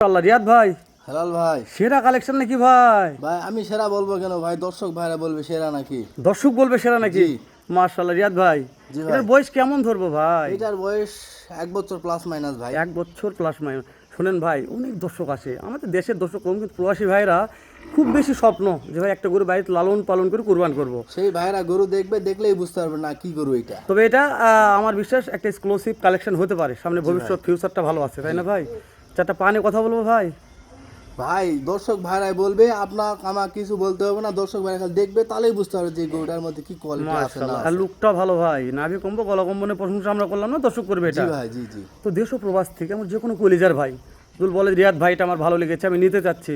মাশাআল্লাহ রিয়াদ ভাই, হেলাল ভাই। সেরা কালেকশন নাকি ভাই? ভাই আমি সেরা বলবো কেন ভাই, দর্শক ভাইরা বলবে সেরা নাকি। দর্শক বলবে সেরা নাকি? জি। মাশাআল্লাহ রিয়াদ ভাই, জি ভাই। এটার বয়স কেমন ধরবো ভাই? এটার বয়স 1 বছর প্লাস মাইনাস ভাই। 1 বছর প্লাস মাইনাস। শুনেন ভাই, অনেক দর্শক আসে, আমাদের দেশের দর্শক কম, কিন্তু প্রবাসী ভাইরা খুব বেশি স্বপ্ন যে ভাই একটা গরু বাড়িতে লালন পালন করে কুরবান করব। সেই ভাইরা গরু দেখবে, দেখলেই বুঝতে পারবে না কি গরু এটা। তবে এটা আমার বিশ্বাস একটা এক্সক্লুসিভ কালেকশন হতে পারে, সামনে ভবিষ্যৎ ফিউচারটা ভালো আছে, তাই না ভাই? চারটা পানে কথা বলবো ভাই। ভাই দর্শক ভাইরাই বলবে, আপনার আমার কিছু বলতে হবে না, দর্শক ভাইরা খালি দেখবে তাহলেই বুঝতে পারবে যে এই গরুটার মধ্যে কি কোয়ালিটি আছে না মাশাআল্লাহ, আর আছে। লুকটা ভালো ভাই, নাভি কম্বো গলা কম্বনের প্রশংসা আমরা করলাম না, দর্শক করবে জি এটা। ভাই, জি জি। তো দেশ ও প্রবাস থেকে আমার যে কোনো কলিজার ভাই যদি বলে রিয়াদ ভাই এটা আমার ভালো লেগেছে, আমি নিতে চাচ্ছি,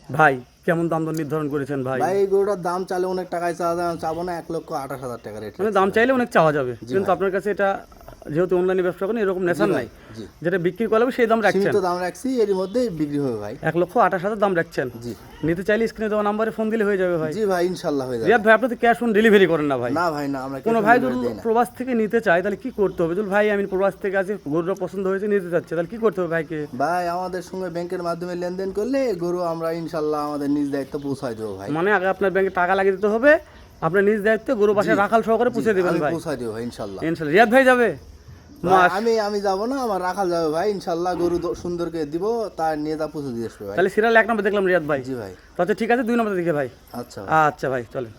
ভাই কেমন দাম দর নির্ধারণ করেছেন ভাই? ভাই এই গরুটার দাম চালে অনেক টাকায় চাওয়া যায়, আমি চাবো না 1,28,000 টাকা রেট। মানে দাম চাইলে অনেক চাওয়া যাবে, কিন্তু আপনার কাছে এটা যেহেতু অনলাইনে ব্যবসা করেন এরকম নেশান নাই, জি। যেটা বিক্রি করলে সেই দাম রাখছেন। সীমিত দাম রাখছি, এর মধ্যেই বিক্রি হবে ভাই। 1,28,000 দাম রাখছেন। জি। নিতে চাইলে স্ক্রিনে দেওয়া নাম্বারে ফোন দিলে হয়ে যাবে ভাই। জি ভাই, ইনশাআল্লাহ হয়ে যাবে। রিয়াদ ভাই, আপনি তো ক্যাশ অন ডেলিভারি করেন না ভাই? না ভাই না, আমরা কোনো cash on ভাই delivery যদি দেই না। প্রবাস থেকে নিতে চায় তাহলে কি করতে হবে? যদি ভাই আমি প্রবাস থেকে আছি, গরুটা পছন্দ হয়েছে, নিতে চাচ্ছে, তাহলে কি করতে হবে ভাইকে? ভাই আমাদের সঙ্গে ব্যাংকের মাধ্যমে লেনদেন করলে গরু আমরা ইনশাল্লাহ আমাদের নিজ দায়িত্ব পৌঁছায় দেবো ভাই। মানে আগে আপনার ব্যাংকে টাকা লাগিয়ে দিতে হবে, আপনার নিজ দায়িত্বে গরু পাশে রাখাল সহকারে পৌঁছে দেবেন আমি ভাই। পৌঁছায় দেবো ভাই ইনশাল্লাহ। ইনশাআল্লাহ রিয়াদ ভাই যাবে। ভাই, আমি যাব না, আমার রাখাল যাবে ভাই ইনশাল্লাহ। গরু সুন্দর করে দিব, তার নিয়ে যা পৌঁছে দিয়ে আসবে ভাই। তাহলে সিরিয়াল 1 নম্বর দেখলাম রিয়াদ ভাই। জি ভাই। তো আচ্ছা ঠিক আছে, 2 নম্বর দিকে ভাই। আচ্ছা ভাই। আচ্ছা ভাই চলেন।